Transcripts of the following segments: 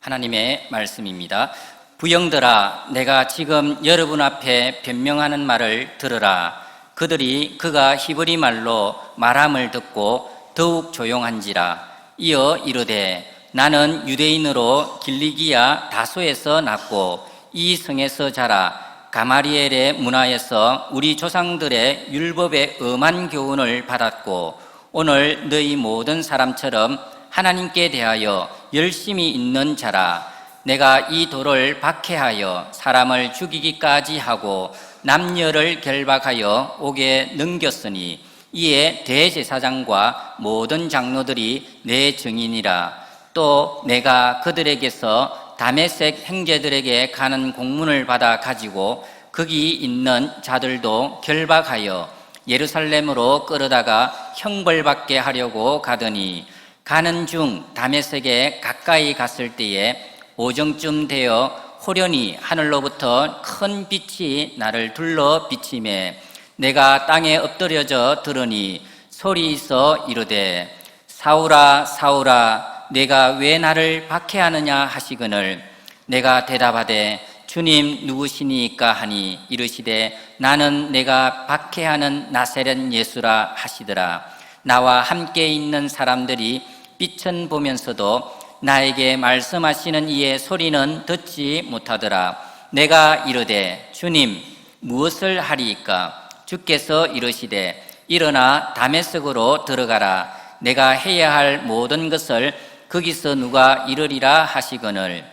하나님의 말씀입니다. 부영들아, 내가 지금 여러분 앞에 변명하는 말을 들으라. 그들이 그가 히브리 말로 말함을 듣고 더욱 조용한지라. 이어 이르되, 나는 유대인으로 길리기아 다소에서 났고 이 성에서 자라 가마리엘의 문화에서 우리 조상들의 율법의 엄한 교훈을 받았고 오늘 너희 모든 사람처럼 하나님께 대하여 열심히 있는 자라. 내가 이 돌을 박해하여 사람을 죽이기까지 하고 남녀를 결박하여 옥에 넘겼으니 이에 대제사장과 모든 장로들이 내 증인이라. 또 내가 그들에게서 다메섹 형제들에게 가는 공문을 받아 가지고 거기 있는 자들도 결박하여 예루살렘으로 끌어다가 형벌받게 하려고 가더니 가는 중 다메섹에 가까이 갔을 때에 오정쯤 되어 호련히 하늘로부터 큰 빛이 나를 둘러 비치매 내가 땅에 엎드려져 들으니 소리 있어 이르되, 사울아 사울아 내가 왜 나를 박해하느냐 하시거늘 내가 대답하되, 주님 누구시니까 하니 이르시되, 나는 내가 박해하는 나사렛 예수라 하시더라. 나와 함께 있는 사람들이 빛은 보면서도 나에게 말씀하시는 이의 소리는 듣지 못하더라. 내가 이르되, 주님 무엇을 하리이까? 주께서 이르시되, 일어나 다메섹으로 들어가라. 내가 해야 할 모든 것을 거기서 누가 이르리라 하시거늘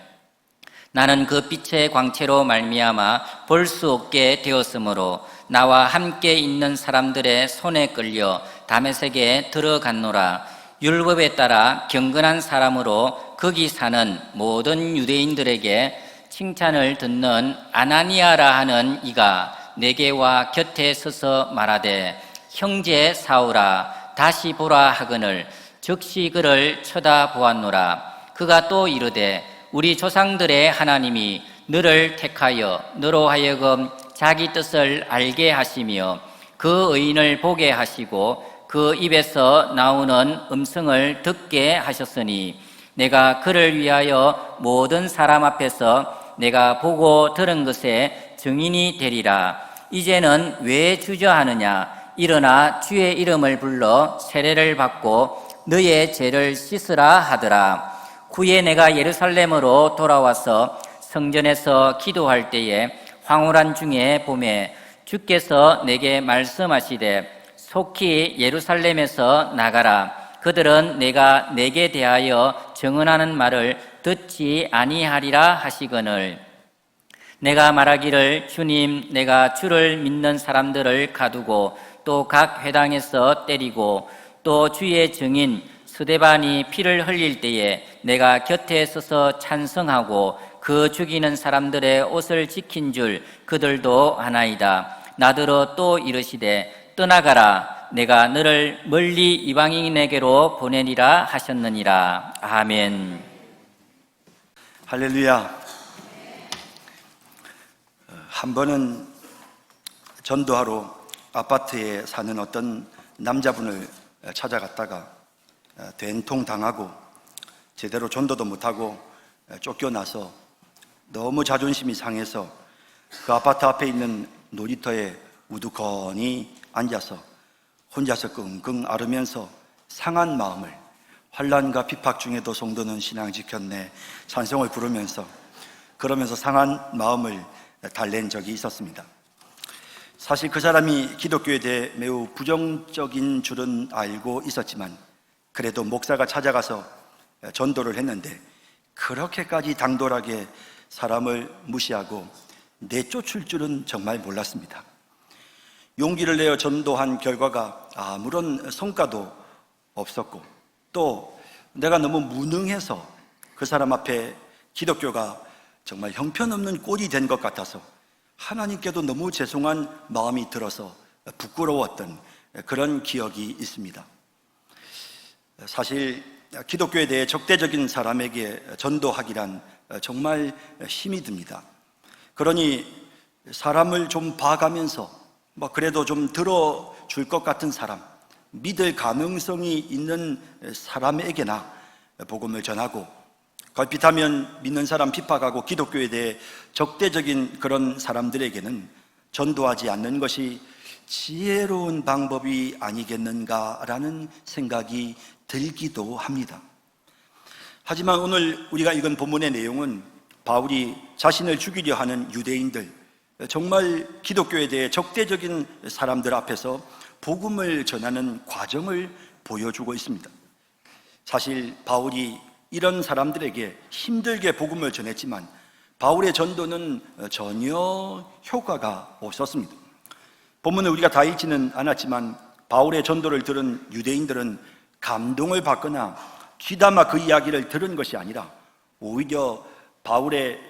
나는 그 빛의 광채로 말미암아 볼 수 없게 되었으므로 나와 함께 있는 사람들의 손에 끌려 다메섹에 들어갔노라. 율법에 따라 경건한 사람으로 거기 사는 모든 유대인들에게 칭찬을 듣는 아나니아라 하는 이가 내게 와 곁에 서서 말하되, 형제 사울아 다시 보라 하거늘 즉시 그를 쳐다보았노라. 그가 또 이르되, 우리 조상들의 하나님이 너를 택하여 너로 하여금 자기 뜻을 알게 하시며 그 의인을 보게 하시고 그 입에서 나오는 음성을 듣게 하셨으니 내가 그를 위하여 모든 사람 앞에서 내가 보고 들은 것에 증인이 되리라. 이제는 왜 주저하느냐? 일어나 주의 이름을 불러 세례를 받고 너의 죄를 씻으라 하더라. 후에 내가 예루살렘으로 돌아와서 성전에서 기도할 때에 황홀한 중에 봄에 주께서 내게 말씀하시되, 속히 예루살렘에서 나가라. 그들은 내가 내게 대하여 증언하는 말을 듣지 아니하리라 하시거늘 내가 말하기를, 주님 내가 주를 믿는 사람들을 가두고 또 각 회당에서 때리고 또 주의 증인 스데반이 피를 흘릴 때에 내가 곁에 서서 찬성하고 그 죽이는 사람들의 옷을 지킨 줄 그들도 아나이다. 나더러 또 이르시되, 떠나가라. 내가 너를 멀리 이방인에게로 보내리라 하셨느니라. 아멘. 할렐루야. 한 번은 전도하러 아파트에 사는 어떤 남자분을 찾아갔다가 된통당하고 제대로 전도도 못하고 쫓겨나서 너무 자존심이 상해서 그 아파트 앞에 있는 놀이터에 우두커니 앉아서 혼자서 끙끙 앓으면서 상한 마음을, 환난과 핍박 중에도 성도는 신앙 지켰네 찬송을 부르면서 그러면서 상한 마음을 달랜 적이 있었습니다. 사실 그 사람이 기독교에 대해 매우 부정적인 줄은 알고 있었지만 그래도 목사가 찾아가서 전도를 했는데 그렇게까지 당돌하게 사람을 무시하고 내쫓을 줄은 정말 몰랐습니다. 용기를 내어 전도한 결과가 아무런 성과도 없었고 또 내가 너무 무능해서 그 사람 앞에 기독교가 정말 형편없는 꼴이 된 것 같아서 하나님께도 너무 죄송한 마음이 들어서 부끄러웠던 그런 기억이 있습니다. 사실 기독교에 대해 적대적인 사람에게 전도하기란 정말 힘이 듭니다. 그러니 사람을 좀 봐가면서 그래도 좀 들어줄 것 같은 사람, 믿을 가능성이 있는 사람에게나 복음을 전하고 걸핏하면 믿는 사람 핍박하고 기독교에 대해 적대적인 그런 사람들에게는 전도하지 않는 것이 지혜로운 방법이 아니겠는가라는 생각이 들기도 합니다. 하지만 오늘 우리가 읽은 본문의 내용은 바울이 자신을 죽이려 하는 유대인들, 정말 기독교에 대해 적대적인 사람들 앞에서 복음을 전하는 과정을 보여주고 있습니다. 사실 바울이 이런 사람들에게 힘들게 복음을 전했지만 바울의 전도는 전혀 효과가 없었습니다. 본문을 우리가 다 읽지는 않았지만 바울의 전도를 들은 유대인들은 감동을 받거나 귀담아 그 이야기를 들은 것이 아니라 오히려 바울의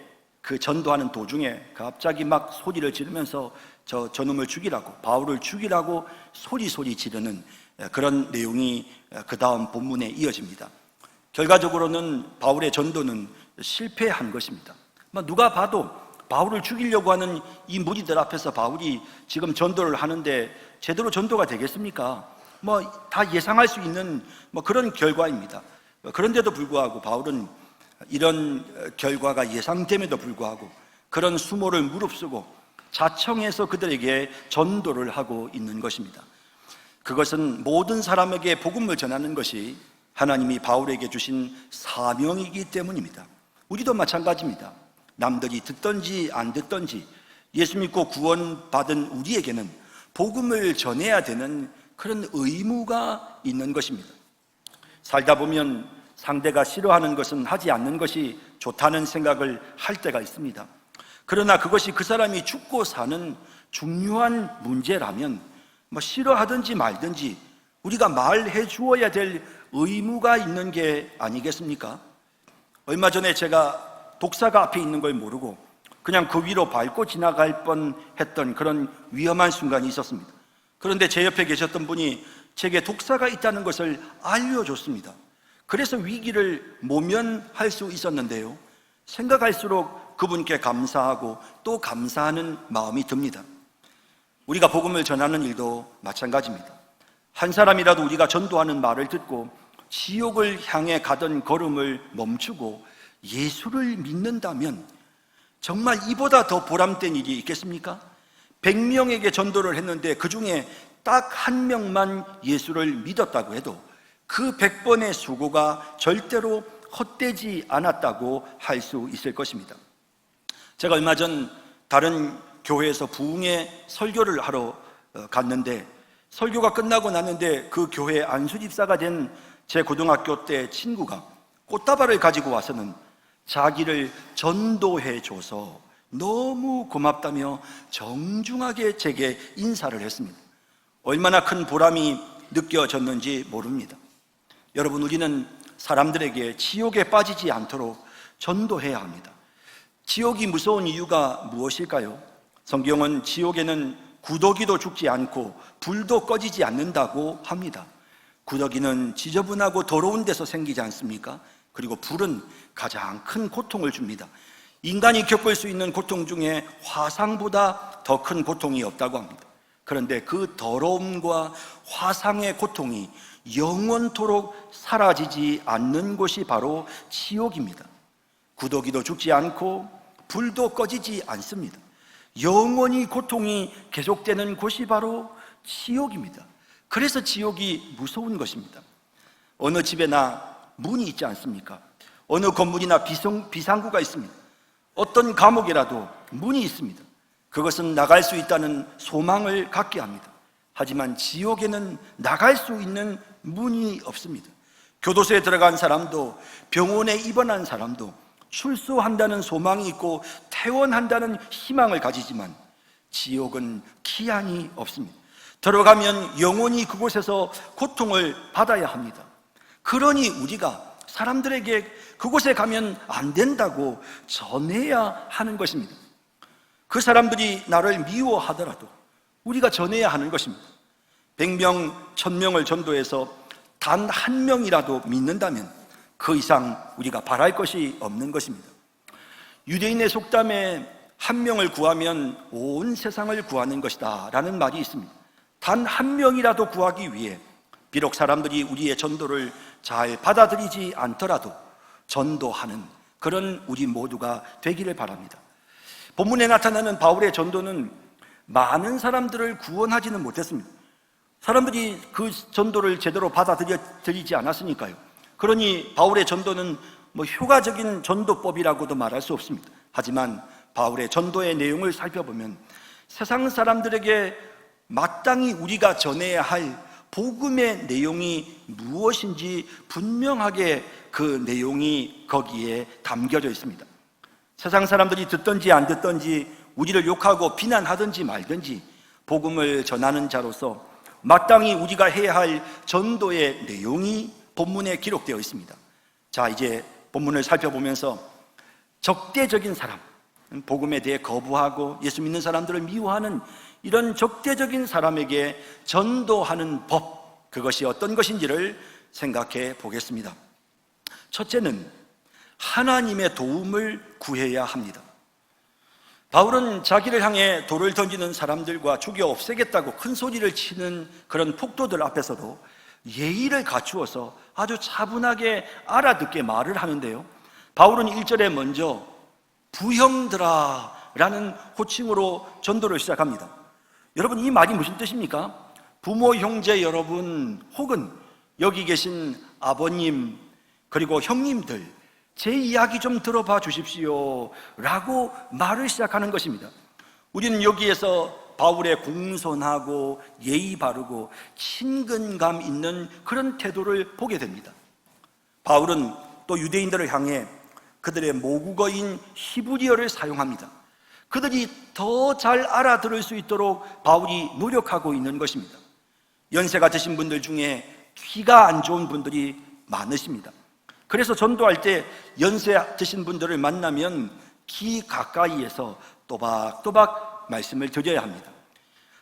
그 전도하는 도중에 갑자기 막 소리를 지르면서 저놈을 죽이라고, 바울을 죽이라고 소리 지르는 그런 내용이 그 다음 본문에 이어집니다. 결과적으로는 바울의 전도는 실패한 것입니다. 누가 봐도 바울을 죽이려고 하는 이 무리들 앞에서 바울이 지금 전도를 하는데 제대로 전도가 되겠습니까? 다 예상할 수 있는 그런 결과입니다. 그런데도 불구하고 바울은 이런 결과가 예상됨에도 불구하고 그런 수모를 무릅쓰고 자청해서 그들에게 전도를 하고 있는 것입니다. 그것은 모든 사람에게 복음을 전하는 것이 하나님이 바울에게 주신 사명이기 때문입니다. 우리도 마찬가지입니다. 남들이 듣든지 안 듣든지 예수 믿고 구원받은 우리에게는 복음을 전해야 되는 그런 의무가 있는 것입니다. 살다 보면 상대가 싫어하는 것은 하지 않는 것이 좋다는 생각을 할 때가 있습니다. 그러나 그것이 그 사람이 죽고 사는 중요한 문제라면 싫어하든지 말든지 우리가 말해 주어야 될 의무가 있는 게 아니겠습니까? 얼마 전에 제가 독사가 앞에 있는 걸 모르고 그냥 그 위로 밟고 지나갈 뻔했던 그런 위험한 순간이 있었습니다. 그런데 제 옆에 계셨던 분이 제게 독사가 있다는 것을 알려줬습니다. 그래서 위기를 모면할 수 있었는데요, 생각할수록 그분께 감사하고 또 감사하는 마음이 듭니다. 우리가 복음을 전하는 일도 마찬가지입니다. 한 사람이라도 우리가 전도하는 말을 듣고 지옥을 향해 가던 걸음을 멈추고 예수를 믿는다면 정말 이보다 더 보람된 일이 있겠습니까? 100명에게 전도를 했는데 그 중에 딱 한 명만 예수를 믿었다고 해도 그 100번의 수고가 절대로 헛되지 않았다고 할 수 있을 것입니다. 제가 얼마 전 다른 교회에서 부흥회 설교를 하러 갔는데 설교가 끝나고 났는데 그 교회 안수집사가 된 제 고등학교 때 친구가 꽃다발을 가지고 와서는 자기를 전도해줘서 너무 고맙다며 정중하게 제게 인사를 했습니다. 얼마나 큰 보람이 느껴졌는지 모릅니다. 여러분, 우리는 사람들에게 지옥에 빠지지 않도록 전도해야 합니다. 지옥이 무서운 이유가 무엇일까요? 성경은 지옥에는 구더기도 죽지 않고 불도 꺼지지 않는다고 합니다. 구더기는 지저분하고 더러운 데서 생기지 않습니까? 그리고 불은 가장 큰 고통을 줍니다. 인간이 겪을 수 있는 고통 중에 화상보다 더 큰 고통이 없다고 합니다. 그런데 그 더러움과 화상의 고통이 영원토록 사라지지 않는 곳이 바로 지옥입니다. 구더기도 죽지 않고 불도 꺼지지 않습니다. 영원히 고통이 계속되는 곳이 바로 지옥입니다. 그래서 지옥이 무서운 것입니다. 어느 집에나 문이 있지 않습니까? 어느 건물이나 비상구가 있습니다. 어떤 감옥이라도 문이 있습니다. 그것은 나갈 수 있다는 소망을 갖게 합니다. 하지만 지옥에는 나갈 수 있는 문이 없습니다. 교도소에 들어간 사람도, 병원에 입원한 사람도 출소한다는 소망이 있고 퇴원한다는 희망을 가지지만 지옥은 기한이 없습니다. 들어가면 영원히 그곳에서 고통을 받아야 합니다. 그러니 우리가 사람들에게 그곳에 가면 안 된다고 전해야 하는 것입니다. 그 사람들이 나를 미워하더라도 우리가 전해야 하는 것입니다. 100명, 1000명을 전도해서 단 한 명이라도 믿는다면 그 이상 우리가 바랄 것이 없는 것입니다. 유대인의 속담에 한 명을 구하면 온 세상을 구하는 것이다 라는 말이 있습니다. 단 한 명이라도 구하기 위해 비록 사람들이 우리의 전도를 잘 받아들이지 않더라도 전도하는 그런 우리 모두가 되기를 바랍니다. 본문에 나타나는 바울의 전도는 많은 사람들을 구원하지는 못했습니다. 사람들이 그 전도를 제대로 받아들이지 않았으니까요. 그러니 바울의 전도는 효과적인 전도법이라고도 말할 수 없습니다. 하지만 바울의 전도의 내용을 살펴보면 세상 사람들에게 마땅히 우리가 전해야 할 복음의 내용이 무엇인지 분명하게 그 내용이 거기에 담겨져 있습니다. 세상 사람들이 듣든지 안 듣든지 우리를 욕하고 비난하든지 말든지 복음을 전하는 자로서 마땅히 우리가 해야 할 전도의 내용이 본문에 기록되어 있습니다. 자, 이제 본문을 살펴보면서 적대적인 사람, 복음에 대해 거부하고 예수 믿는 사람들을 미워하는 이런 적대적인 사람에게 전도하는 법, 그것이 어떤 것인지를 생각해 보겠습니다. 첫째는 하나님의 도움을 구해야 합니다. 바울은 자기를 향해 돌을 던지는 사람들과 죽여 없애겠다고 큰 소리를 치는 그런 폭도들 앞에서도 예의를 갖추어서 아주 차분하게 알아듣게 말을 하는데요, 바울은 1절에 먼저 부형들아 라는 호칭으로 전도를 시작합니다. 여러분, 이 말이 무슨 뜻입니까? 부모 형제 여러분, 혹은 여기 계신 아버님 그리고 형님들, 제 이야기 좀 들어봐 주십시오 라고 말을 시작하는 것입니다. 우리는 여기에서 바울의 공손하고 예의 바르고 친근감 있는 그런 태도를 보게 됩니다. 바울은 또 유대인들을 향해 그들의 모국어인 히브리어를 사용합니다. 그들이 더 잘 알아들을 수 있도록 바울이 노력하고 있는 것입니다. 연세가 드신 분들 중에 귀가 안 좋은 분들이 많으십니다. 그래서 전도할 때 연세 드신 분들을 만나면 귀 가까이에서 또박또박 말씀을 드려야 합니다.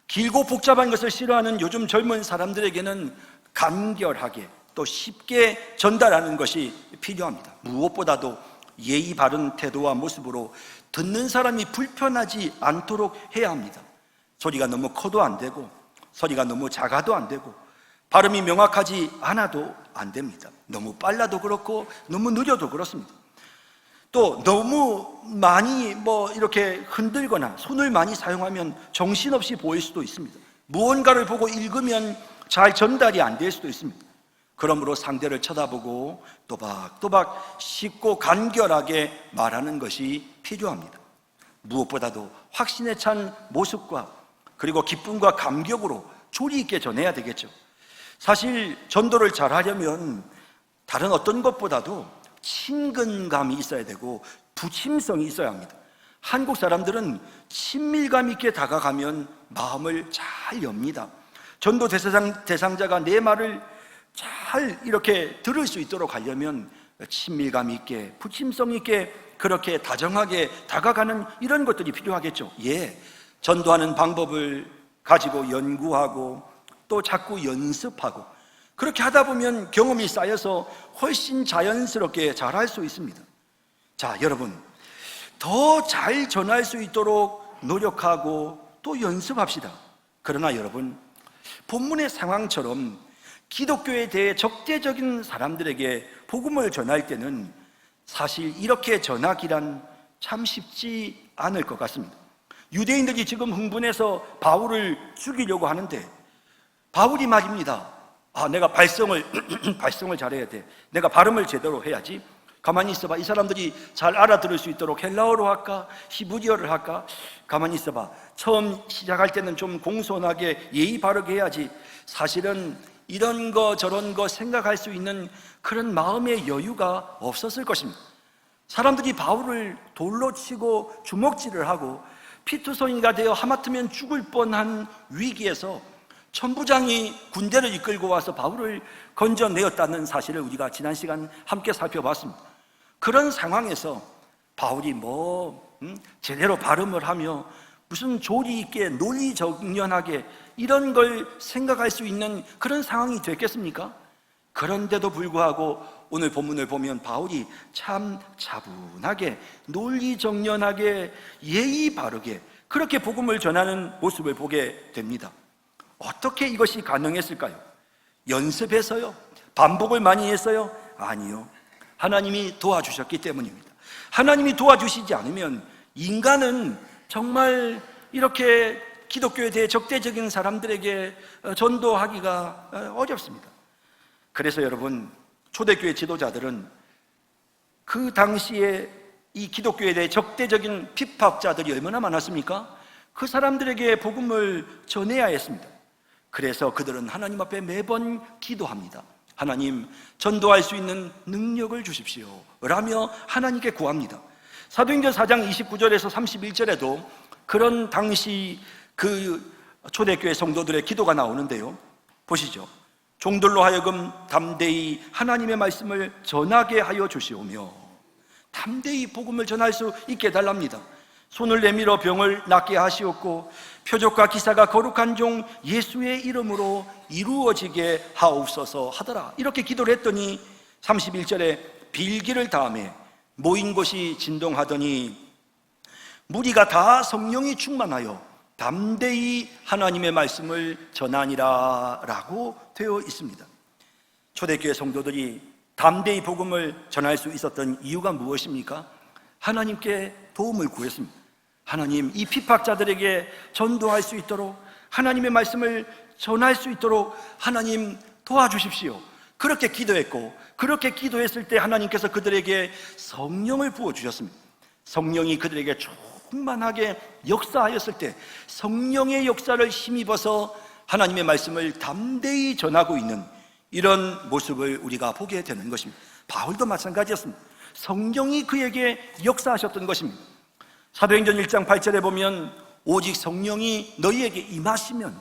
길고 복잡한 것을 싫어하는 요즘 젊은 사람들에게는 간결하게 또 쉽게 전달하는 것이 필요합니다. 무엇보다도 예의 바른 태도와 모습으로 듣는 사람이 불편하지 않도록 해야 합니다. 소리가 너무 커도 안 되고 소리가 너무 작아도 안 되고 발음이 명확하지 않아도 안 됩니다. 너무 빨라도 그렇고 너무 느려도 그렇습니다. 또 너무 많이 이렇게 흔들거나 손을 많이 사용하면 정신없이 보일 수도 있습니다. 무언가를 보고 읽으면 잘 전달이 안 될 수도 있습니다. 그러므로 상대를 쳐다보고 또박또박 쉽고 간결하게 말하는 것이 필요합니다. 무엇보다도 확신에 찬 모습과 그리고 기쁨과 감격으로 조리 있게 전해야 되겠죠. 사실 전도를 잘하려면 다른 어떤 것보다도 친근감이 있어야 되고 부침성이 있어야 합니다. 한국 사람들은 친밀감 있게 다가가면 마음을 잘 엽니다. 전도 대상자가 내 말을 잘 이렇게 들을 수 있도록 하려면 친밀감 있게 부침성 있게 그렇게 다정하게 다가가는 이런 것들이 필요하겠죠. 전도하는 방법을 가지고 연구하고 또 자꾸 연습하고 그렇게 하다 보면 경험이 쌓여서 훨씬 자연스럽게 잘할 수 있습니다. 자, 여러분, 더 잘 전할 수 있도록 노력하고 또 연습합시다. 그러나 여러분, 본문의 상황처럼 기독교에 대해 적대적인 사람들에게 복음을 전할 때는 사실 이렇게 전하기란 참 쉽지 않을 것 같습니다. 유대인들이 지금 흥분해서 바울을 죽이려고 하는데 바울이 말입니다. 내가 발성을 잘해야 돼. 내가 발음을 제대로 해야지. 가만히 있어봐. 이 사람들이 잘 알아들을 수 있도록 헬라어로 할까? 히브리어를 할까? 가만히 있어봐. 처음 시작할 때는 좀 공손하게 예의 바르게 해야지. 사실은 이런 거 저런 거 생각할 수 있는 그런 마음의 여유가 없었을 것입니다. 사람들이 바울을 돌로 치고 주먹질을 하고 피투성이가 되어 하마터면 죽을 뻔한 위기에서 천부장이 군대를 이끌고 와서 바울을 건져내었다는 사실을 우리가 지난 시간 함께 살펴봤습니다. 그런 상황에서 바울이 제대로 발음을 하며 무슨 조리 있게 논리정연하게 이런 걸 생각할 수 있는 그런 상황이 됐겠습니까? 그런데도 불구하고 오늘 본문을 보면 바울이 참 차분하게 논리정연하게 예의 바르게 그렇게 복음을 전하는 모습을 보게 됩니다. 어떻게 이것이 가능했을까요? 연습해서요? 반복을 많이 했어요? 아니요. 하나님이 도와주셨기 때문입니다. 하나님이 도와주시지 않으면 인간은 정말 이렇게 기독교에 대해 적대적인 사람들에게 전도하기가 어렵습니다. 그래서 여러분, 초대교회 지도자들은 그 당시에 이 기독교에 대해 적대적인 핍박자들이 얼마나 많았습니까? 그 사람들에게 복음을 전해야 했습니다. 그래서 그들은 하나님 앞에 매번 기도합니다. 하나님, 전도할 수 있는 능력을 주십시오 라며 하나님께 구합니다. 사도행전 4장 29절에서 31절에도 그런 당시 그 초대교회 성도들의 기도가 나오는데요, 보시죠. 종들로 하여금 담대히 하나님의 말씀을 전하게 하여 주시오며, 담대히 복음을 전할 수 있게 해달랍니다. 손을 내밀어 병을 낫게 하시옵고 표적과 기사가 거룩한 종 예수의 이름으로 이루어지게 하옵소서 하더라. 이렇게 기도를 했더니 31절에 빌기를 다음에 모인 곳이 진동하더니 무리가 다 성령이 충만하여 담대히 하나님의 말씀을 전하니라 라고 되어 있습니다. 초대교회 성도들이 담대히 복음을 전할 수 있었던 이유가 무엇입니까? 하나님께 도움을 구했습니다. 하나님, 이 핍박자들에게 전도할 수 있도록, 하나님의 말씀을 전할 수 있도록 하나님 도와주십시오. 그렇게 기도했고, 그렇게 기도했을 때 하나님께서 그들에게 성령을 부어주셨습니다. 성령이 그들에게 충만하게 역사하였을 때 성령의 역사를 힘입어서 하나님의 말씀을 담대히 전하고 있는 이런 모습을 우리가 보게 되는 것입니다. 바울도 마찬가지였습니다. 성령이 그에게 역사하셨던 것입니다. 사도행전 1장 8절에 보면 오직 성령이 너희에게 임하시면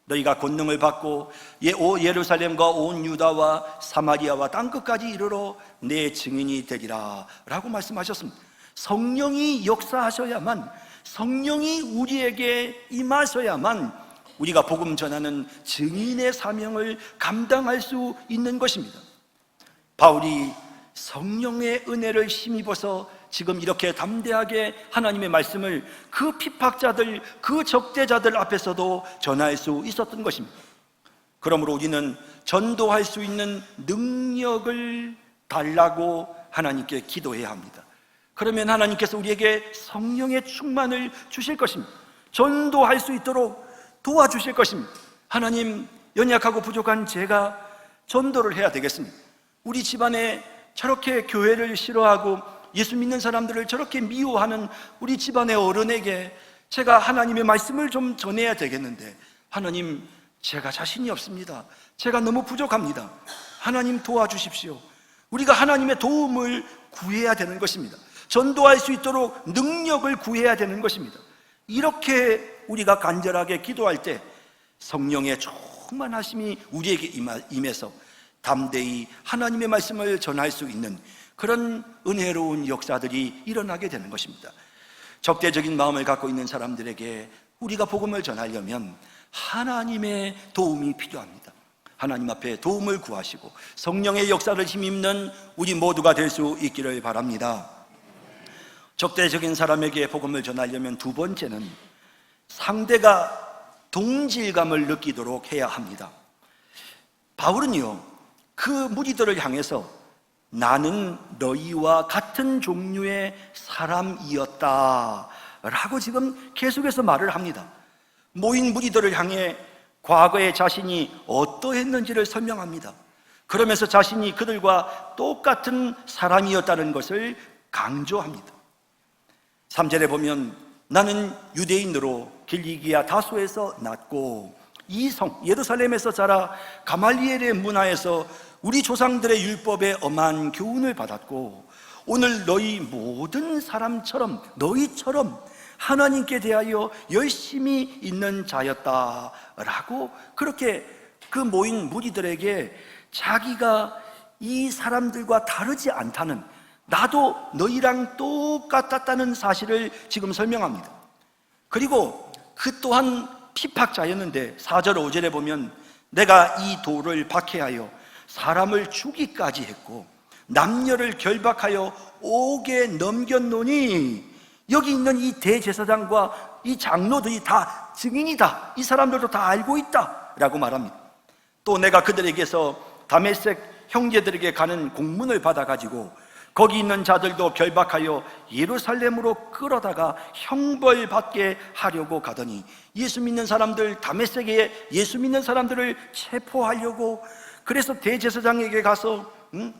너희가 권능을 받고 예루살렘과 온 유다와 사마리아와 땅끝까지 이르러 내 증인이 되리라 라고 말씀하셨습니다. 성령이 역사하셔야만, 성령이 우리에게 임하셔야만 우리가 복음 전하는 증인의 사명을 감당할 수 있는 것입니다. 바울이 성령의 은혜를 힘입어서 지금 이렇게 담대하게 하나님의 말씀을 그 핍박자들, 그 적대자들 앞에서도 전할 수 있었던 것입니다. 그러므로 우리는 전도할 수 있는 능력을 달라고 하나님께 기도해야 합니다. 그러면 하나님께서 우리에게 성령의 충만을 주실 것입니다. 전도할 수 있도록 도와주실 것입니다. 하나님, 연약하고 부족한 제가 전도를 해야 되겠습니다. 우리 집안에 저렇게 교회를 싫어하고 예수 믿는 사람들을 저렇게 미워하는 우리 집안의 어른에게 제가 하나님의 말씀을 좀 전해야 되겠는데, 하나님, 제가 자신이 없습니다. 제가 너무 부족합니다. 하나님 도와주십시오. 우리가 하나님의 도움을 구해야 되는 것입니다. 전도할 수 있도록 능력을 구해야 되는 것입니다. 이렇게 우리가 간절하게 기도할 때 성령의 충만하심이 우리에게 임해서 담대히 하나님의 말씀을 전할 수 있는 그런 은혜로운 역사들이 일어나게 되는 것입니다. 적대적인 마음을 갖고 있는 사람들에게 우리가 복음을 전하려면 하나님의 도움이 필요합니다. 하나님 앞에 도움을 구하시고 성령의 역사를 힘입는 우리 모두가 될 수 있기를 바랍니다. 적대적인 사람에게 복음을 전하려면 두 번째는 상대가 동질감을 느끼도록 해야 합니다. 바울은요, 그 무리들을 향해서 나는 너희와 같은 종류의 사람이었다 라고 지금 계속해서 말을 합니다. 모인 무리들을 향해 과거에 자신이 어떠했는지를 설명합니다. 그러면서 자신이 그들과 똑같은 사람이었다는 것을 강조합니다. 3절에 보면 나는 유대인으로 길리기아 다소에서 났고 이 성 예루살렘에서 자라 가말리엘의 문화에서 우리 조상들의 율법에 엄한 교훈을 받았고 오늘 너희 모든 사람처럼 너희처럼 하나님께 대하여 열심히 있는 자였다라고 그렇게 그 모인 무리들에게 자기가 이 사람들과 다르지 않다는, 나도 너희랑 똑같았다는 사실을 지금 설명합니다. 그리고 그 또한 핍박자였는데 4절 5절에 보면 내가 이 돌을 박해하여 사람을 죽이까지 했고 남녀를 결박하여 옥에 넘겼노니 여기 있는 이 대제사장과 이 장로들이 다 증인이다, 이 사람들도 다 알고 있다 라고 말합니다. 또 내가 그들에게서 다메섹 형제들에게 가는 공문을 받아가지고 거기 있는 자들도 결박하여 예루살렘으로 끌어다가 형벌받게 하려고 가더니 예수 믿는 사람들, 다메섹에 예수 믿는 사람들을 체포하려고, 그래서 대제사장에게 가서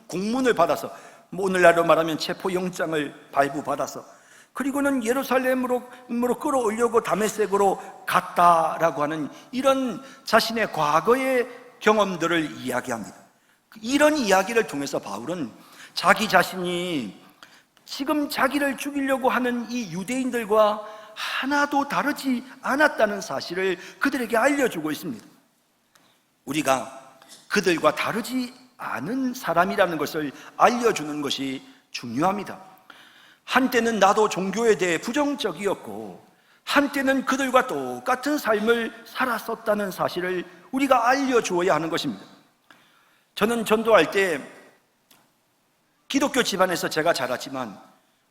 공문을 받아서, 오늘날로 말하면 체포영장을 발부받아서, 그리고는 예루살렘으로 끌어올려고 다메섹으로 갔다라고 하는 이런 자신의 과거의 경험들을 이야기합니다. 이런 이야기를 통해서 바울은 자기 자신이 지금 자기를 죽이려고 하는 이 유대인들과 하나도 다르지 않았다는 사실을 그들에게 알려주고 있습니다. 우리가 그들과 다르지 않은 사람이라는 것을 알려주는 것이 중요합니다. 한때는 나도 종교에 대해 부정적이었고 한때는 그들과 똑같은 삶을 살았었다는 사실을 우리가 알려주어야 하는 것입니다. 저는 전도할 때 기독교 집안에서 제가 자랐지만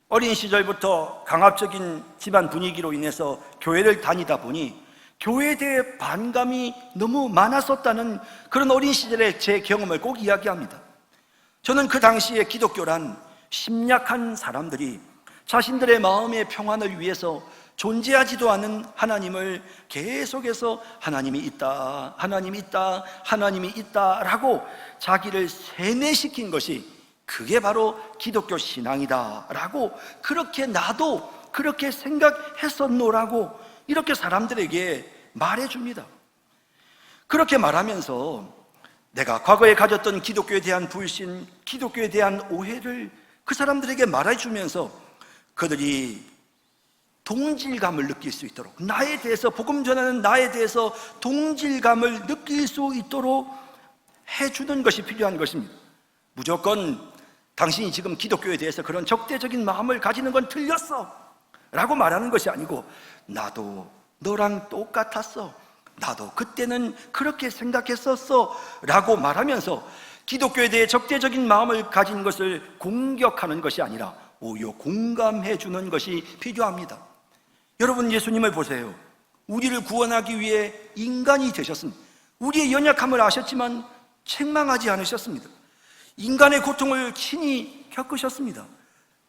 어린 시절부터 강압적인 집안 분위기로 인해서 교회를 다니다 보니 교회에 대해 반감이 너무 많았었다는 그런 어린 시절의 제 경험을 꼭 이야기합니다. 저는 그 당시에 기독교란 심약한 사람들이 자신들의 마음의 평안을 위해서 존재하지도 않은 하나님을 계속해서 하나님이 있다, 하나님이 있다, 하나님이 있다라고 자기를 세뇌시킨 것이 그게 바로 기독교 신앙이다라고, 그렇게 나도 그렇게 생각했었노라고 이렇게 사람들에게 말해줍니다. 그렇게 말하면서 내가 과거에 가졌던 기독교에 대한 불신, 기독교에 대한 오해를 그 사람들에게 말해주면서 그들이 동질감을 느낄 수 있도록, 나에 대해서, 복음 전하는 나에 대해서 동질감을 느낄 수 있도록 해주는 것이 필요한 것입니다. 무조건 당신이 지금 기독교에 대해서 그런 적대적인 마음을 가지는 건 틀렸어 라고 말하는 것이 아니고, 나도 너랑 똑같았어, 나도 그때는 그렇게 생각했었어 라고 말하면서 기독교에 대해 적대적인 마음을 가진 것을 공격하는 것이 아니라 오히려 공감해 주는 것이 필요합니다. 여러분, 예수님을 보세요. 우리를 구원하기 위해 인간이 되셨습니다. 우리의 연약함을 아셨지만 책망하지 않으셨습니다. 인간의 고통을 친히 겪으셨습니다.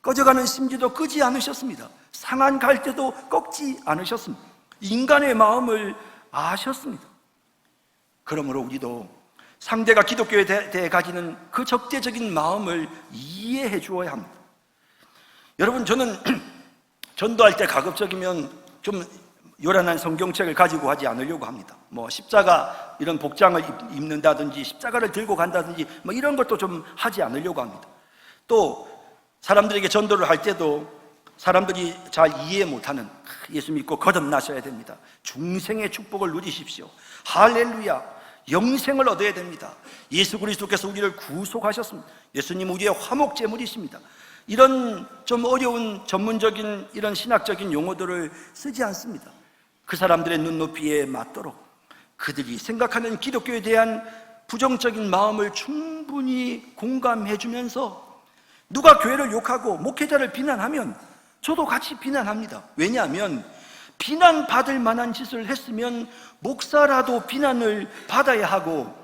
꺼져가는 심지도 끄지 않으셨습니다. 상한 갈대도 꺾지 않으셨습니다. 인간의 마음을 아셨습니다. 그러므로 우리도 상대가 기독교에 대해 가지는 그 적대적인 마음을 이해해 주어야 합니다. 여러분, 저는 전도할 때 가급적이면 좀 요란한 성경책을 가지고 하지 않으려고 합니다. 십자가 이런 복장을 입는다든지 십자가를 들고 간다든지 이런 것도 좀 하지 않으려고 합니다. 또 사람들에게 전도를 할 때도 사람들이 잘 이해 못하는, 예수 믿고 거듭나셔야 됩니다, 중생의 축복을 누리십시오, 할렐루야, 영생을 얻어야 됩니다, 예수 그리스도께서 우리를 구속하셨습니다, 예수님 우리의 화목제물이십니다, 이런 좀 어려운 전문적인 이런 신학적인 용어들을 쓰지 않습니다. 그 사람들의 눈높이에 맞도록 그들이 생각하는 기독교에 대한 부정적인 마음을 충분히 공감해 주면서, 누가 교회를 욕하고 목회자를 비난하면 저도 같이 비난합니다. 왜냐하면 비난받을 만한 짓을 했으면 목사라도 비난을 받아야 하고,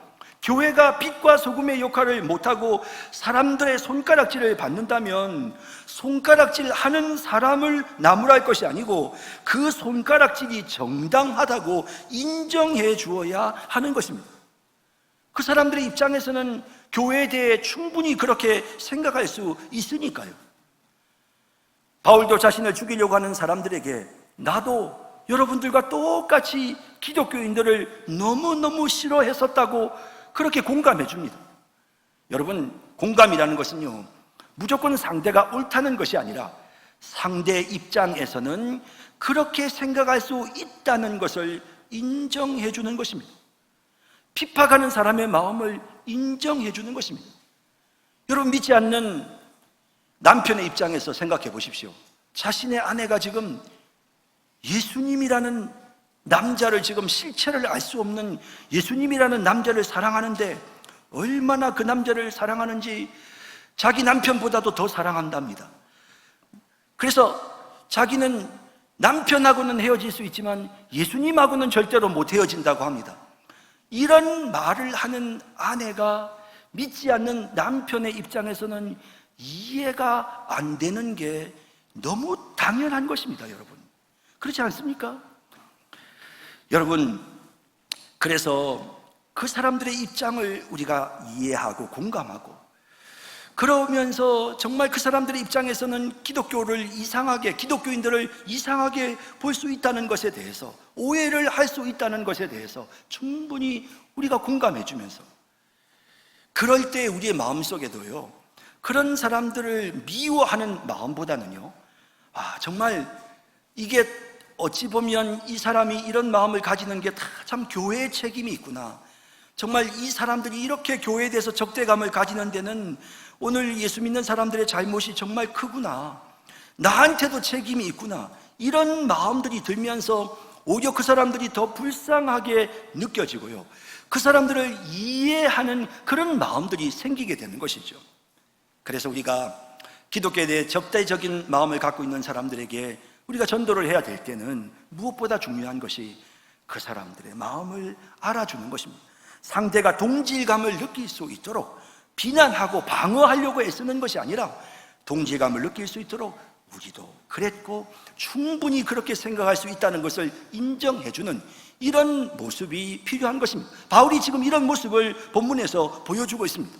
교회가 빛과 소금의 역할을 못하고 사람들의 손가락질을 받는다면 손가락질 하는 사람을 나무랄 것이 아니고 그 손가락질이 정당하다고 인정해 주어야 하는 것입니다. 그 사람들의 입장에서는 교회에 대해 충분히 그렇게 생각할 수 있으니까요. 바울도 자신을 죽이려고 하는 사람들에게 나도 여러분들과 똑같이 기독교인들을 너무너무 싫어했었다고 그렇게 공감해 줍니다. 여러분, 공감이라는 것은요, 무조건 상대가 옳다는 것이 아니라 상대 입장에서는 그렇게 생각할 수 있다는 것을 인정해 주는 것입니다. 핍박하는 사람의 마음을 인정해 주는 것입니다. 여러분, 믿지 않는 남편의 입장에서 생각해 보십시오. 자신의 아내가 지금 예수님이라는 남자를, 지금 실체를 알 수 없는 예수님이라는 남자를 사랑하는데 얼마나 그 남자를 사랑하는지 자기 남편보다도 더 사랑한답니다. 그래서 자기는 남편하고는 헤어질 수 있지만 예수님하고는 절대로 못 헤어진다고 합니다. 이런 말을 하는 아내가 믿지 않는 남편의 입장에서는 이해가 안 되는 게 너무 당연한 것입니다, 여러분. 그렇지 않습니까? 여러분, 그래서 그 사람들의 입장을 우리가 이해하고 공감하고, 그러면서 정말 그 사람들의 입장에서는 기독교인들을 이상하게 볼 수 있다는 것에 대해서, 오해를 할 수 있다는 것에 대해서 충분히 우리가 공감해 주면서, 그럴 때 우리의 마음속에도요, 그런 사람들을 미워하는 마음보다는요, 정말 이게 어찌 보면 이 사람이 이런 마음을 가지는 게 다 참 교회의 책임이 있구나, 정말 이 사람들이 이렇게 교회에 대해서 적대감을 가지는 데는 오늘 예수 믿는 사람들의 잘못이 정말 크구나, 나한테도 책임이 있구나, 이런 마음들이 들면서 오히려 그 사람들이 더 불쌍하게 느껴지고요, 그 사람들을 이해하는 그런 마음들이 생기게 되는 것이죠. 그래서 우리가 기독교에 대해 적대적인 마음을 갖고 있는 사람들에게 우리가 전도를 해야 될 때는 무엇보다 중요한 것이 그 사람들의 마음을 알아주는 것입니다. 상대가 동질감을 느낄 수 있도록 비난하고 방어하려고 애쓰는 것이 아니라 동질감을 느낄 수 있도록 우리도 그랬고 충분히 그렇게 생각할 수 있다는 것을 인정해주는 이런 모습이 필요한 것입니다. 바울이 지금 이런 모습을 본문에서 보여주고 있습니다.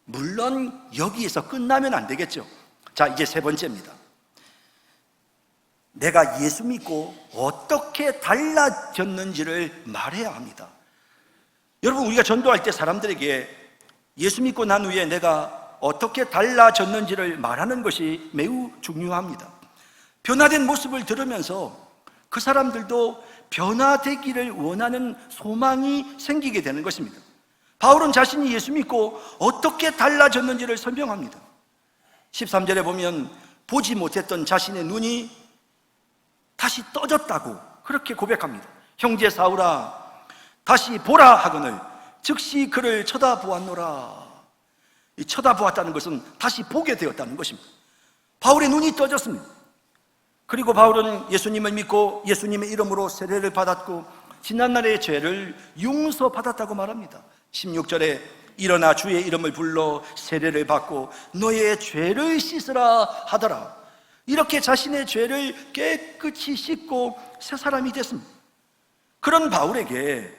물론 여기에서 끝나면 안 되겠죠. 자, 이제 세 번째입니다. 내가 예수 믿고 어떻게 달라졌는지를 말해야 합니다. 여러분, 우리가 전도할 때 사람들에게 예수 믿고 난 후에 내가 어떻게 달라졌는지를 말하는 것이 매우 중요합니다. 변화된 모습을 들으면서 그 사람들도 변화되기를 원하는 소망이 생기게 되는 것입니다. 바울은 자신이 예수 믿고 어떻게 달라졌는지를 설명합니다. 13절에 보면 보지 못했던 자신의 눈이 다시 떠졌다고 그렇게 고백합니다. 형제 사울아, 다시 보라 하거늘 즉시 그를 쳐다보았노라. 이 쳐다보았다는 것은 다시 보게 되었다는 것입니다. 바울의 눈이 떠졌습니다. 그리고 바울은 예수님을 믿고 예수님의 이름으로 세례를 받았고 지난날의 죄를 용서받았다고 말합니다. 16절에 일어나 주의 이름을 불러 세례를 받고 너의 죄를 씻으라 하더라. 이렇게 자신의 죄를 깨끗이 씻고 새 사람이 됐습니다. 그런 바울에게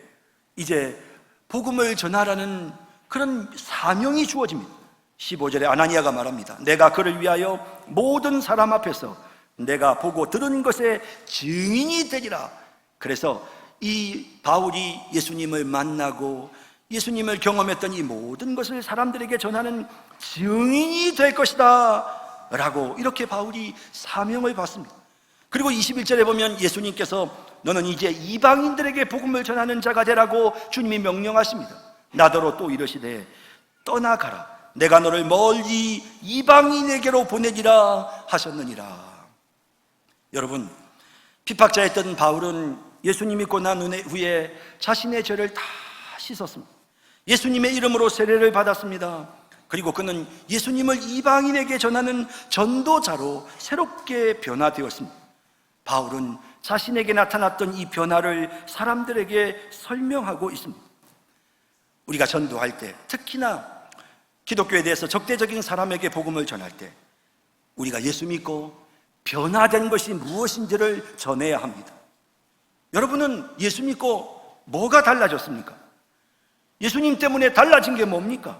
이제 복음을 전하라는 그런 사명이 주어집니다. 15절에 아나니아가 말합니다. 내가 그를 위하여 모든 사람 앞에서 내가 보고 들은 것에 증인이 되리라. 그래서 이 바울이 예수님을 만나고 예수님을 경험했던 이 모든 것을 사람들에게 전하는 증인이 될 것이다 라고 이렇게 바울이 사명을 받습니다. 그리고 21절에 보면 예수님께서 너는 이제 이방인들에게 복음을 전하는 자가 되라고 주님이 명령하십니다. 나더러 또 이르시되 떠나가라 내가 너를 멀리 이방인에게로 보내리라 하셨느니라. 여러분, 핍박자였던 바울은 예수님 믿고 난 후에 자신의 죄를 다 씻었습니다. 예수님의 이름으로 세례를 받았습니다. 그리고 그는 예수님을 이방인에게 전하는 전도자로 새롭게 변화되었습니다. 바울은 자신에게 나타났던 이 변화를 사람들에게 설명하고 있습니다. 우리가 전도할 때, 특히나 기독교에 대해서 적대적인 사람에게 복음을 전할 때 우리가 예수 믿고 변화된 것이 무엇인지를 전해야 합니다. 여러분은 예수 믿고 뭐가 달라졌습니까? 예수님 때문에 달라진 게 뭡니까?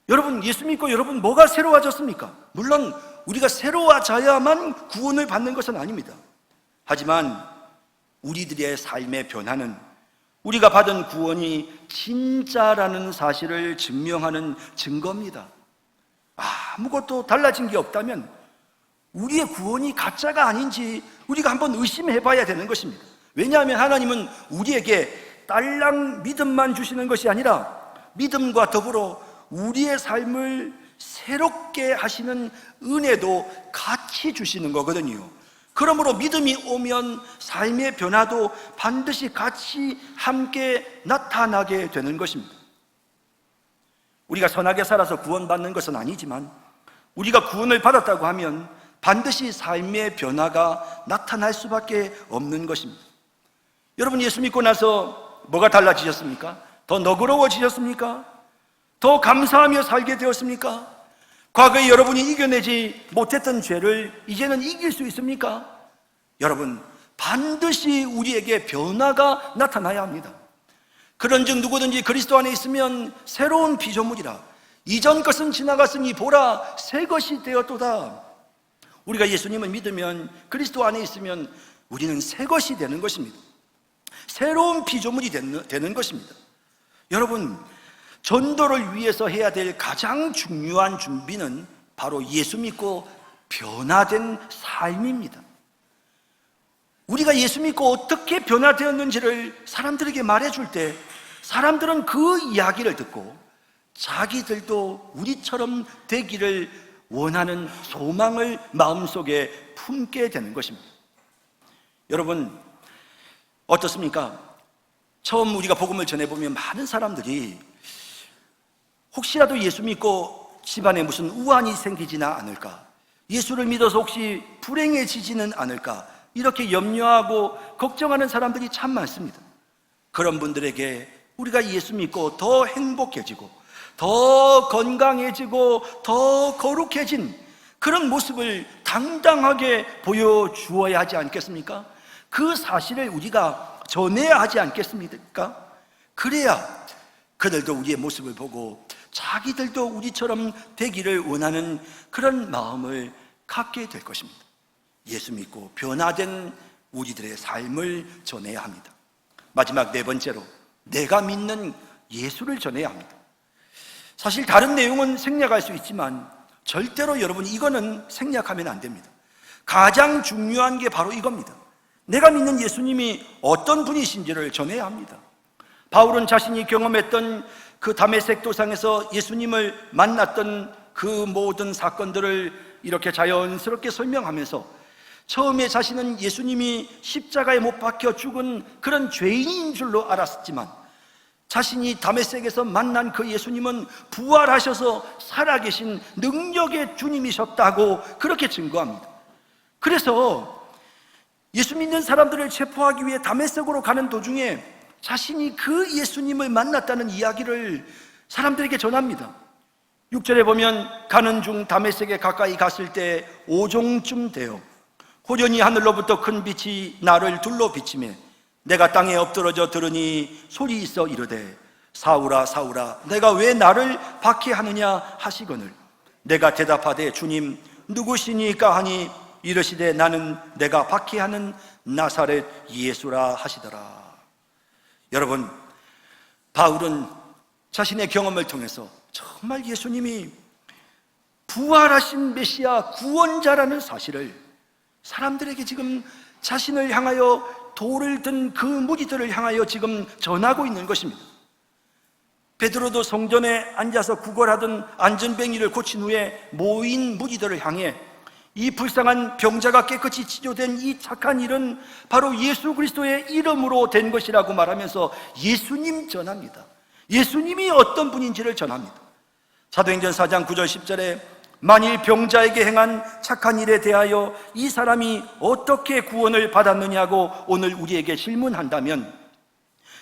여러분, 예수 믿고 여러분 뭐가 새로워졌습니까? 물론 우리가 새로워져야만 구원을 받는 것은 아닙니다. 하지만 우리들의 삶의 변화는 우리가 받은 구원이 진짜라는 사실을 증명하는 증거입니다. 아무것도 달라진 게 없다면 우리의 구원이 가짜가 아닌지 우리가 한번 의심해 봐야 되는 것입니다. 왜냐하면 하나님은 우리에게 딸랑 믿음만 주시는 것이 아니라 믿음과 더불어 우리의 삶을 새롭게 하시는 은혜도 같이 주시는 거거든요. 그러므로 믿음이 오면 삶의 변화도 반드시 같이 함께 나타나게 되는 것입니다. 우리가 선하게 살아서 구원받는 것은 아니지만 우리가 구원을 받았다고 하면 반드시 삶의 변화가 나타날 수밖에 없는 것입니다. 여러분, 예수 믿고 나서 뭐가 달라지셨습니까? 더 너그러워지셨습니까? 더 감사하며 살게 되었습니까? 과거에 여러분이 이겨내지 못했던 죄를 이제는 이길 수 있습니까? 여러분, 반드시 우리에게 변화가 나타나야 합니다. 그런즉 누구든지 그리스도 안에 있으면 새로운 피조물이라. 이전 것은 지나갔으니 보라, 새 것이 되었도다. 우리가 예수님을 믿으면, 그리스도 안에 있으면 우리는 새 것이 되는 것입니다. 새로운 피조물이 되는 것입니다. 여러분, 전도를 위해서 해야 될 가장 중요한 준비는 바로 예수 믿고 변화된 삶입니다. 우리가 예수 믿고 어떻게 변화되었는지를 사람들에게 말해줄 때 사람들은 그 이야기를 듣고 자기들도 우리처럼 되기를 원하는 소망을 마음속에 품게 되는 것입니다. 여러분, 어떻습니까? 처음 우리가 복음을 전해보면 많은 사람들이 혹시라도 예수 믿고 집안에 무슨 우환이 생기지는 않을까, 예수를 믿어서 혹시 불행해지지는 않을까, 이렇게 염려하고 걱정하는 사람들이 참 많습니다. 그런 분들에게 우리가 예수 믿고 더 행복해지고 더 건강해지고 더 거룩해진 그런 모습을 당당하게 보여주어야 하지 않겠습니까? 그 사실을 우리가 전해야 하지 않겠습니까? 그래야 그들도 우리의 모습을 보고 자기들도 우리처럼 되기를 원하는 그런 마음을 갖게 될 것입니다. 예수 믿고 변화된 우리들의 삶을 전해야 합니다. 마지막 네 번째로, 내가 믿는 예수를 전해야 합니다. 사실 다른 내용은 생략할 수 있지만 절대로 여러분, 이거는 생략하면 안 됩니다. 가장 중요한 게 바로 이겁니다. 내가 믿는 예수님이 어떤 분이신지를 전해야 합니다. 바울은 자신이 경험했던 그 다메섹 도상에서 예수님을 만났던 그 모든 사건들을 이렇게 자연스럽게 설명하면서 처음에 자신은 예수님이 십자가에 못 박혀 죽은 그런 죄인인 줄로 알았지만 자신이 다메섹에서 만난 그 예수님은 부활하셔서 살아계신 능력의 주님이셨다고 그렇게 증거합니다. 그래서 예수 믿는 사람들을 체포하기 위해 다메섹으로 가는 도중에 자신이 그 예수님을 만났다는 이야기를 사람들에게 전합니다. 6절에 보면 가는 중 다메섹에 가까이 갔을 때 오종쯤 되어 호련히 하늘로부터 큰 빛이 나를 둘러 비치매 내가 땅에 엎드러져 들으니 소리 있어 이르되 사울아 사울아 내가 왜 나를 박해하느냐 하시거늘 내가 대답하되 주님 누구시니까 하니 이르시되 나는 내가 박해하는 나사렛 예수라 하시더라. 여러분, 바울은 자신의 경험을 통해서 정말 예수님이 부활하신 메시아 구원자라는 사실을 사람들에게 지금 자신을 향하여 돌을 든 그 무리들을 향하여 지금 전하고 있는 것입니다. 베드로도 성전에 앉아서 구걸하던 안전뱅이를 고친 후에 모인 무리들을 향해 이 불쌍한 병자가 깨끗이 치료된 이 착한 일은 바로 예수 그리스도의 이름으로 된 것이라고 말하면서 예수님 전합니다. 예수님이 어떤 분인지를 전합니다. 사도행전 4장 9절 10절에 만일 병자에게 행한 착한 일에 대하여 이 사람이 어떻게 구원을 받았느냐고 오늘 우리에게 질문한다면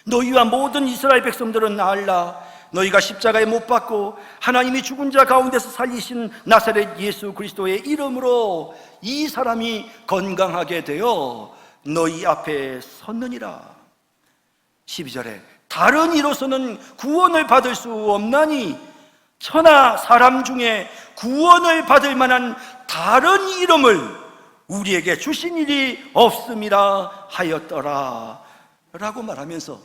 너희와 모든 이스라엘 백성들은 알라 너희가 십자가에 못 박고 하나님이 죽은 자 가운데서 살리신 나사렛 예수 그리스도의 이름으로 이 사람이 건강하게 되어 너희 앞에 섰느니라. 12절에 다른 이로서는 구원을 받을 수 없나니 천하 사람 중에 구원을 받을 만한 다른 이름을 우리에게 주신 일이 없음이라 하였더라 라고 말하면서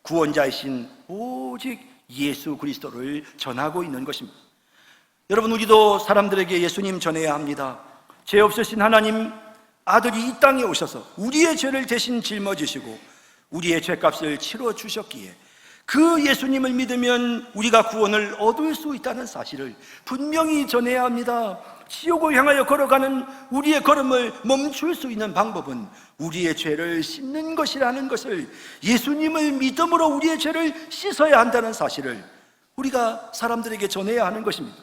구원자이신 오직 예수 그리스도를 전하고 있는 것입니다. 여러분, 우리도 사람들에게 예수님 전해야 합니다. 죄 없으신 하나님 아들이 이 땅에 오셔서 우리의 죄를 대신 짊어지시고 우리의 죄값을 치러 주셨기에 그 예수님을 믿으면 우리가 구원을 얻을 수 있다는 사실을 분명히 전해야 합니다. 지옥을 향하여 걸어가는 우리의 걸음을 멈출 수 있는 방법은 우리의 죄를 씻는 것이라는 것을, 예수님을 믿음으로 우리의 죄를 씻어야 한다는 사실을 우리가 사람들에게 전해야 하는 것입니다.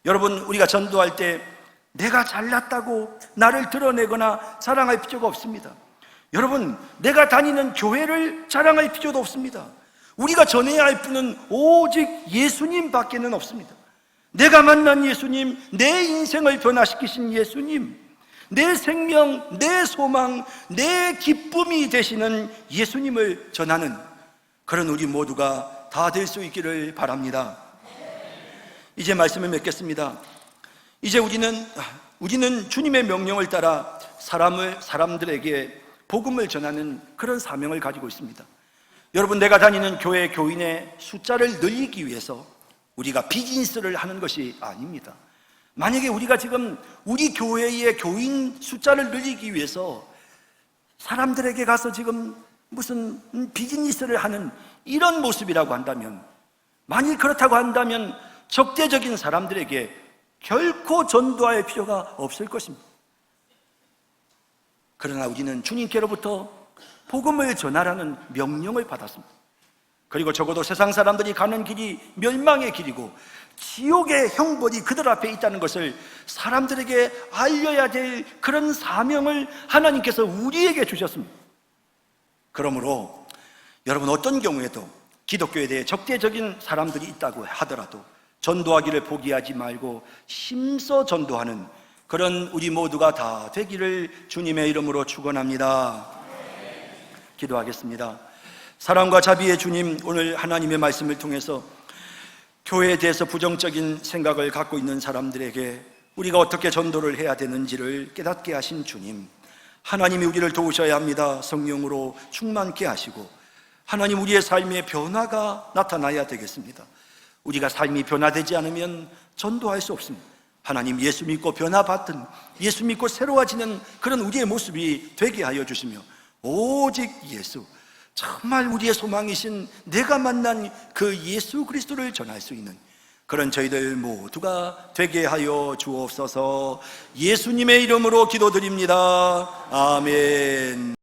여러분, 우리가 전도할 때 내가 잘났다고 나를 드러내거나 자랑할 필요가 없습니다. 여러분, 내가 다니는 교회를 자랑할 필요도 없습니다. 우리가 전해야 할 분은 오직 예수님밖에는 없습니다. 내가 만난 예수님, 내 인생을 변화시키신 예수님, 내 생명, 내 소망, 내 기쁨이 되시는 예수님을 전하는 그런 우리 모두가 다 될 수 있기를 바랍니다. 이제 말씀을 맺겠습니다. 이제 우리는 주님의 명령을 따라 사람들에게 복음을 전하는 그런 사명을 가지고 있습니다. 여러분, 내가 다니는 교회 교인의 숫자를 늘리기 위해서 우리가 비즈니스를 하는 것이 아닙니다. 만약에 우리가 지금 우리 교회의 교인 숫자를 늘리기 위해서 사람들에게 가서 지금 무슨 비즈니스를 하는 이런 모습이라고 한다면, 만일 그렇다고 한다면 적대적인 사람들에게 결코 전도할 필요가 없을 것입니다. 그러나 우리는 주님께로부터 복음을 전하라는 명령을 받았습니다. 그리고 적어도 세상 사람들이 가는 길이 멸망의 길이고 지옥의 형벌이 그들 앞에 있다는 것을 사람들에게 알려야 될 그런 사명을 하나님께서 우리에게 주셨습니다. 그러므로 여러분, 어떤 경우에도 기독교에 대해 적대적인 사람들이 있다고 하더라도 전도하기를 포기하지 말고 힘써 전도하는 그런 우리 모두가 다 되기를 주님의 이름으로 축원합니다. 기도하겠습니다. 사랑과 자비의 주님, 오늘 하나님의 말씀을 통해서 교회에 대해서 부정적인 생각을 갖고 있는 사람들에게 우리가 어떻게 전도를 해야 되는지를 깨닫게 하신 주님, 하나님이 우리를 도우셔야 합니다. 성령으로 충만케 하시고 하나님, 우리의 삶에 변화가 나타나야 되겠습니다. 우리가 삶이 변화되지 않으면 전도할 수 없습니다. 하나님, 예수 믿고 변화받든 예수 믿고 새로워지는 그런 우리의 모습이 되게 하여 주시며 오직 예수, 정말 우리의 소망이신 내가 만난 그 예수 그리스도를 전할 수 있는 그런 저희들 모두가 되게 하여 주옵소서. 예수님의 이름으로 기도드립니다. 아멘.